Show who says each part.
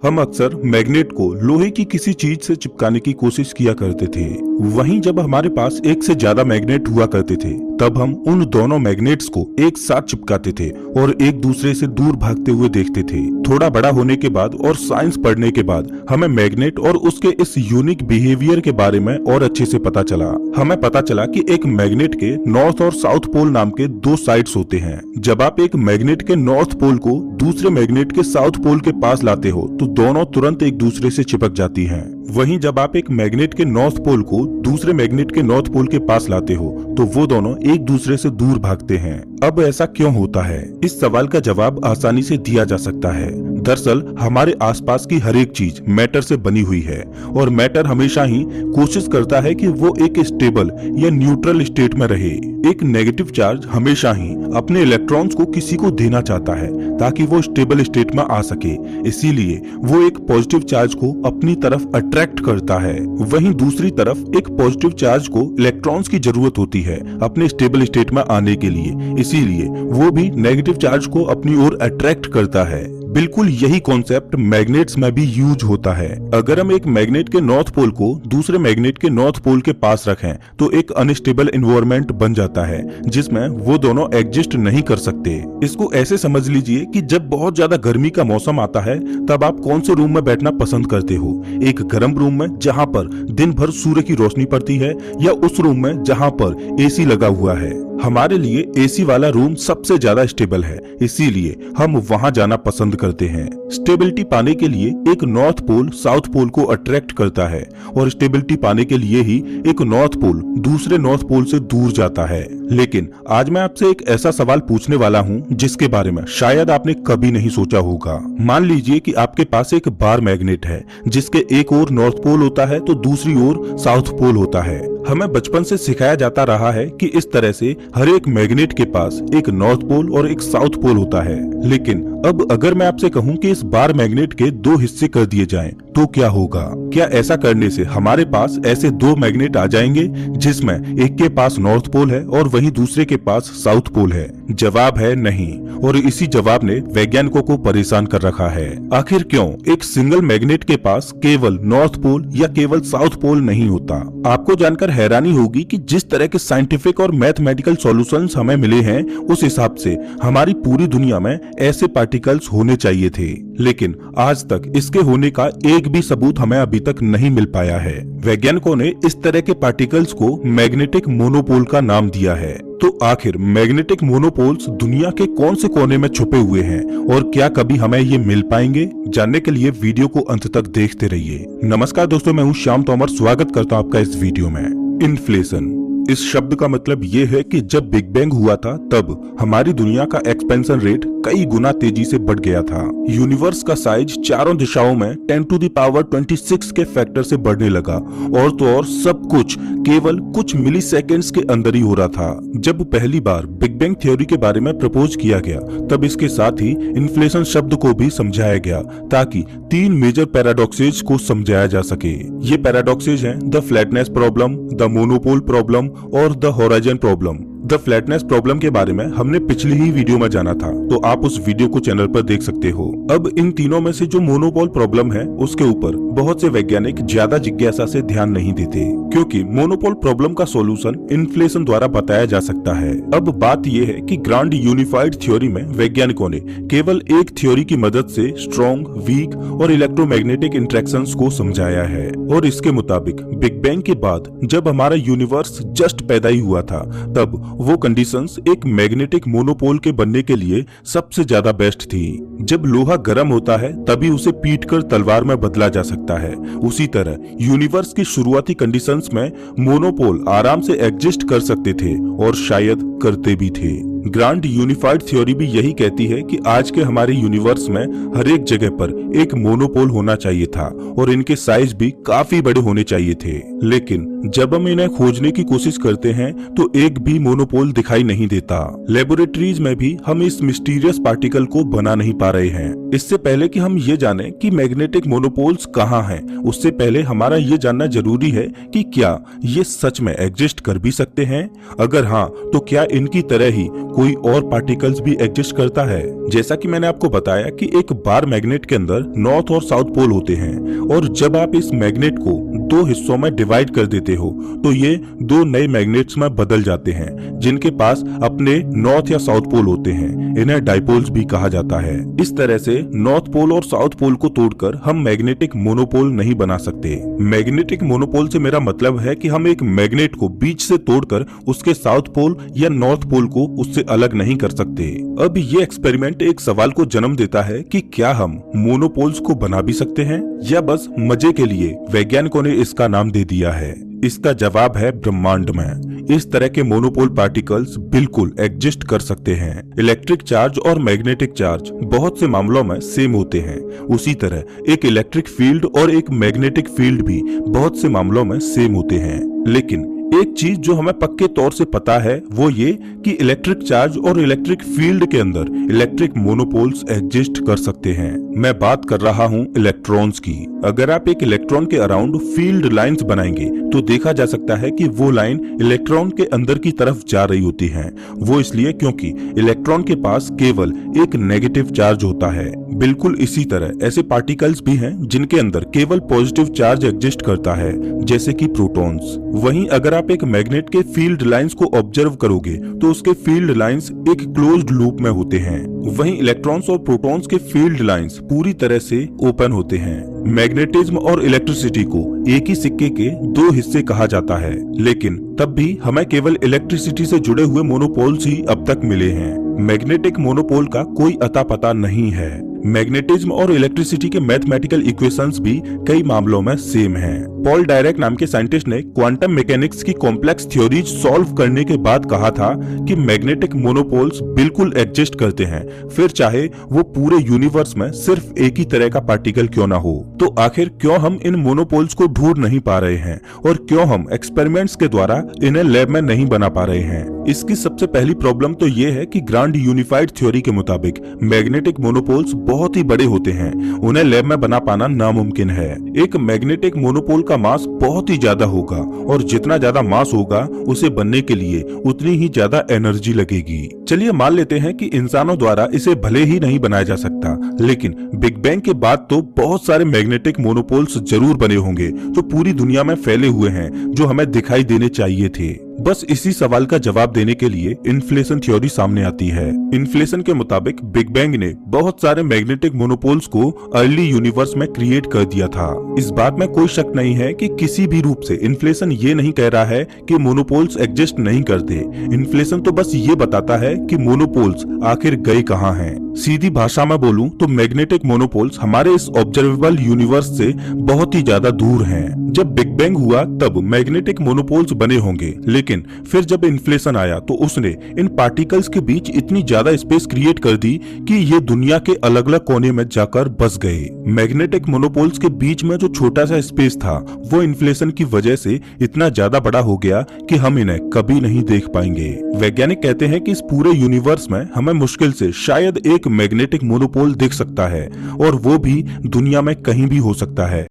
Speaker 1: हम अक्सर मैग्नेट को लोहे की किसी चीज से चिपकाने की कोशिश किया करते थे। वहीं जब हमारे पास एक से ज्यादा मैग्नेट हुआ करते थे तब हम उन दोनों मैग्नेट्स को एक साथ चिपकाते थे और एक दूसरे से दूर भागते हुए देखते थे। थोड़ा बड़ा होने के बाद और साइंस पढ़ने के बाद हमें मैग्नेट और उसके इस यूनिक बिहेवियर के बारे में और अच्छे से पता चला। हमें पता चला कि एक मैग्नेट के नॉर्थ और साउथ पोल नाम के दो साइड्स होते हैं। जब आप एक मैग्नेट के नॉर्थ पोल को दूसरे मैग्नेट के साउथ पोल के पास लाते हो तो दोनों तुरंत एक दूसरे से चिपक जाती हैं। वहीं जब आप एक मैग्नेट के नॉर्थ पोल को दूसरे मैग्नेट के नॉर्थ पोल के पास लाते हो तो वो दोनों एक दूसरे से दूर भागते हैं। अब ऐसा क्यों होता है? इस सवाल का जवाब आसानी से दिया जा सकता है। दरअसल हमारे आसपास की हर एक चीज मैटर से बनी हुई है और मैटर हमेशा ही कोशिश करता है कि वो एक स्टेबल या न्यूट्रल स्टेट में रहे। एक नेगेटिव चार्ज हमेशा ही अपने इलेक्ट्रॉन्स को किसी को देना चाहता है ताकि वो स्टेबल स्टेट में आ सके, इसीलिए वो एक पॉजिटिव चार्ज को अपनी तरफ अट्रैक्ट करता है। वहीं दूसरी तरफ एक पॉजिटिव चार्ज को इलेक्ट्रॉन्स की जरूरत होती है अपने स्टेबल स्टेट में आने के लिए, इसीलिए वो भी नेगेटिव चार्ज को अपनी ओर अट्रैक्ट करता है। बिल्कुल यही कॉन्सेप्ट मैग्नेट्स में भी यूज होता है। अगर हम एक मैग्नेट के नॉर्थ पोल को दूसरे मैग्नेट के नॉर्थ पोल के पास रखें तो एक अनस्टेबल एनवायरनमेंट बन जाता है जिसमें वो दोनों एग्जिस्ट नहीं कर सकते। इसको ऐसे समझ लीजिए कि जब बहुत ज्यादा गर्मी का मौसम आता है तब आप कौन से रूम में बैठना पसंद करते हो? एक गर्म रूम में जहाँ पर दिन भर सूर्य की रोशनी पड़ती है या उस रूम में जहाँ पर एसी लगा हुआ है? हमारे लिए एसी वाला रूम सबसे ज्यादा स्टेबल है, इसीलिए हम वहां जाना पसंद करते हैं। स्टेबिलिटी पाने के लिए एक नॉर्थ पोल साउथ पोल को अट्रैक्ट करता है और स्टेबिलिटी पाने के लिए ही एक नॉर्थ पोल दूसरे नॉर्थ पोल से दूर जाता है। लेकिन आज मैं आपसे एक ऐसा सवाल पूछने वाला हूं जिसके बारे में शायद आपने कभी नहीं सोचा होगा। मान लीजिए कि आपके पास एक बार मैग्नेट है जिसके एक ओर नॉर्थ पोल होता है तो दूसरी ओर साउथ पोल होता है। हमें बचपन से सिखाया जाता रहा है कि इस तरह से हर एक मैग्नेट के पास एक नॉर्थ पोल और एक साउथ पोल होता है। लेकिन अब अगर मैं आपसे कहूं कि इस बार मैग्नेट के दो हिस्से कर दिए जाएं, तो क्या होगा? क्या ऐसा करने से हमारे पास ऐसे दो मैग्नेट आ जाएंगे जिसमें एक के पास नॉर्थ पोल है और वहीं दूसरे के पास साउथ पोल है? जवाब है नहीं, और इसी जवाब ने वैज्ञानिकों को परेशान कर रखा है। आखिर क्यों एक सिंगल मैग्नेट के पास केवल नॉर्थ पोल या केवल साउथ पोल नहीं होता? आपको जानकर हैरानी होगी कि जिस तरह के साइंटिफिक और मैथमेटिकल सॉल्यूशंस हमें मिले हैं उस हिसाब से हमारी पूरी दुनिया में ऐसे पार्टिकल्स होने चाहिए थे, लेकिन आज तक इसके होने का एक भी सबूत हमें अभी तक नहीं मिल पाया है। वैज्ञानिकों ने इस तरह के पार्टिकल्स को मैग्नेटिक मोनोपोल का नाम दिया है। तो आखिर मैग्नेटिक मोनोपोल्स दुनिया के कौन से कोने में छुपे हुए हैं और क्या कभी हमें ये मिल पाएंगे? जानने के लिए वीडियो को अंत तक देखते रहिए। नमस्कार दोस्तों, मैं हूँ श्याम तोमर, स्वागत करता हूँ आपका इस वीडियो में। इन्फ्लेशन इस शब्द का मतलब ये है कि जब बिग बैंग हुआ था तब हमारी दुनिया का एक्सपेंशन रेट कई गुना तेजी से बढ़ गया था। यूनिवर्स का साइज चारों दिशाओं में 10 टू द पावर 26 के फैक्टर से बढ़ने लगा और तो और सब कुछ केवल कुछ मिली सेकेंड्स के अंदर ही हो रहा था। जब पहली बार बिग बैंग थ्योरी के बारे में प्रपोज किया गया तब इसके साथ ही इन्फ्लेशन शब्द को भी समझाया गया ताकि तीन मेजर पैराडॉक्सेज को समझाया जा सके। ये पैराडॉक्सेज हैं the flatness problem, the monopole problem और the horizon problem. The flatness problem के बारे में हमने पिछली ही वीडियो में जाना था, तो आप उस वीडियो को चैनल पर देख सकते हो। अब इन तीनों में से जो मोनोपोल प्रॉब्लम है उसके ऊपर बहुत से वैज्ञानिक ज्यादा जिज्ञासा से ध्यान नहीं देते, क्योंकि मोनोपोल प्रॉब्लम का सॉल्यूशन इन्फ्लेशन द्वारा बताया जा सकता है। अब बात यह है कि ग्रांड यूनिफाइड थ्योरी में वैज्ञानिकों ने केवल एक थ्योरी की मदद से स्ट्रॉन्ग, वीक और इलेक्ट्रोमैग्नेटिक इंटरेक्शंस को समझाया है, और इसके मुताबिक बिग बैंग के बाद जब हमारा यूनिवर्स जस्ट पैदा ही हुआ था तब वो कंडीशंस एक मैग्नेटिक मोनोपोल के बनने के लिए सबसे ज्यादा बेस्ट थी। जब लोहा गर्म होता है तभी उसे पीटकर तलवार में बदला जा सकता है, उसी तरह यूनिवर्स की शुरुआती कंडीशंस में मोनोपोल आराम से एग्जिस्ट कर सकते थे और शायद करते भी थे। ग्रांड यूनिफाइड थ्योरी भी यही कहती है कि आज के हमारे यूनिवर्स में हर एक जगह पर एक मोनोपोल होना चाहिए था और इनके साइज भी काफी बड़े होने चाहिए थे। लेकिन जब हम इन्हें खोजने की कोशिश करते हैं तो एक भी मोनोपोल दिखाई नहीं देता। लेबोरेटरीज में भी हम इस मिस्टीरियस पार्टिकल को बना नहीं पा रहे हैं। इससे पहले कि हम ये जाने कि मैग्नेटिक मोनोपोल्स कहाँ हैं, उससे पहले हमारा ये जानना जरूरी है कि क्या ये सच में एग्जिस्ट कर भी सकते हैं। अगर हाँ, तो क्या इनकी तरह ही कोई और पार्टिकल्स भी एग्जिस्ट करता है? जैसा कि मैंने आपको बताया कि एक बार मैग्नेट के अंदर नॉर्थ और साउथ पोल होते हैं और जब आप इस मैग्नेट को दो हिस्सों में डिवाइड कर देते हो तो ये दो नए मैग्नेट्स में बदल जाते हैं जिनके पास अपने नॉर्थ या साउथ पोल होते हैं। इन्हें डाइपोल्स भी कहा जाता है। इस तरह से नॉर्थ पोल और साउथ पोल को तोड़कर हम मैग्नेटिक मोनोपोल नहीं बना सकते। मैग्नेटिक मोनोपोल से मेरा मतलब है कि हम एक मैग्नेट को बीच से तोड़कर उसके साउथ पोल या नॉर्थ पोल को उससे अलग नहीं कर सकते। अब ये एक्सपेरिमेंट एक सवाल को जन्म देता है कि क्या हम मोनोपोल्स को बना भी सकते हैं या बस मजे के लिए वैज्ञानिकों ने इसका नाम दे दिया है? इसका जवाब है ब्रह्मांड में इस तरह के मोनोपोल पार्टिकल्स बिल्कुल एग्जिस्ट कर सकते हैं। इलेक्ट्रिक चार्ज और मैग्नेटिक चार्ज बहुत से मामलों में सेम होते हैं। उसी तरह एक इलेक्ट्रिक फील्ड और एक मैग्नेटिक फील्ड भी बहुत से मामलों में सेम होते हैं। लेकिन एक चीज जो हमें पक्के तौर से पता है वो ये कि इलेक्ट्रिक चार्ज और इलेक्ट्रिक फील्ड के अंदर इलेक्ट्रिक मोनोपोल्स एग्जिस्ट कर सकते हैं। मैं बात कर रहा हूँ इलेक्ट्रॉन्स की। अगर आप एक इलेक्ट्रॉन के अराउंड फील्ड लाइंस बनाएंगे तो देखा जा सकता है कि वो लाइन इलेक्ट्रॉन के अंदर की तरफ जा रही होती है। वो इसलिए क्योंकि इलेक्ट्रॉन के पास केवल एक नेगेटिव चार्ज होता है। बिल्कुल इसी तरह ऐसे पार्टिकल्स भी हैं जिनके अंदर केवल पॉजिटिव चार्ज एग्जिस्ट करता है, जैसे कि प्रोटॉन्स। वहीं अगर आप एक मैग्नेट के फील्ड लाइंस को ऑब्जर्व करोगे तो उसके फील्ड लाइंस एक क्लोज्ड लूप में होते हैं। वहीं इलेक्ट्रॉन्स और प्रोटॉन्स के फील्ड लाइंस पूरी तरह से ओपन होते हैं। मैग्नेटिज्म और इलेक्ट्रिसिटी को एक ही सिक्के के दो हिस्से कहा जाता है, लेकिन तब भी हमें केवल इलेक्ट्रिसिटी से जुड़े हुए मोनोपोल्स ही अब तक मिले हैं। मैग्नेटिक मोनोपोल का कोई अता पता नहीं है। मैग्नेटिज्म और इलेक्ट्रिसिटी के मैथमेटिकल इक्वेशंस भी कई मामलों में सेम हैं। पॉल डायरेक नाम के साइंटिस्ट ने क्वांटम मैकेनिक्स की कॉम्प्लेक्स थ्योरीज सॉल्व करने के बाद कहा था कि मैग्नेटिक मोनोपोल्स बिल्कुल एग्जिस्ट करते हैं, फिर चाहे वो पूरे यूनिवर्स में सिर्फ एक ही तरह का पार्टिकल क्यों ना हो। तो आखिर क्यों हम इन मोनोपोल्स को ढूंढ नहीं पा रहे हैं और क्यों हम एक्सपेरिमेंट्स के द्वारा इन्हें लैब में नहीं बना पा रहे हैं? इसकी सबसे पहली प्रॉब्लम तो ये है कि ग्रांड यूनिफाइड थ्योरी के मुताबिक मैग्नेटिक मोनोपोल्स बहुत ही बड़े होते हैं, उन्हें लैब में बना पाना नामुमकिन है। एक मैग्नेटिक मोनोपोल का मास बहुत ही ज्यादा होगा और जितना ज्यादा मास होगा उसे बनने के लिए उतनी ही ज्यादा एनर्जी लगेगी। चलिए मान लेते हैं कि इंसानों द्वारा इसे भले ही नहीं बनाया जा सकता, लेकिन बिग बैंग के बाद तो बहुत सारे मैग्नेटिक मोनोपोल्स जरूर बने होंगे जो पूरी दुनिया में फैले हुए हैं, जो हमें दिखाई देने चाहिए थे। बस इसी सवाल का जवाब देने के लिए इन्फ्लेशन थ्योरी सामने आती है। इन्फ्लेशन के मुताबिक बिग बैंग ने बहुत सारे मैग्नेटिक मोनोपोल्स को अर्ली यूनिवर्स में क्रिएट कर दिया था। इस बात में कोई शक नहीं है कि किसी भी रूप से इन्फ्लेशन ये नहीं कह रहा है कि मोनोपोल्स एग्जिस्ट नहीं करते। इन्फ्लेशन तो बस ये बताता है कि मोनोपोल्स आखिर गए कहाँ हैं। सीधी भाषा में बोलूं तो मैग्नेटिक मोनोपोल्स हमारे इस ऑब्जर्वेबल यूनिवर्स से बहुत ही ज्यादा दूर हैं। जब बिग बैंग हुआ तब मैग्नेटिक मोनोपोल्स बने होंगे, लेकिन फिर जब इन्फ्लेशन आया तो उसने इन पार्टिकल्स के बीच इतनी ज्यादा स्पेस क्रिएट कर दी कि ये दुनिया के अलग अलग कोने में जाकर बस गए। मैग्नेटिक मोनोपोल्स के बीच में जो छोटा सा स्पेस था वो इन्फ्लेशन की वजह से इतना ज्यादा बड़ा हो गया कि हम इन्हें कभी नहीं देख पाएंगे। वैज्ञानिक कहते हैं कि इस पूरे यूनिवर्स में हमें मुश्किल से शायद एक मैग्नेटिक मोनोपोल दिख सकता है और वो भी दुनिया में कहीं भी हो सकता है।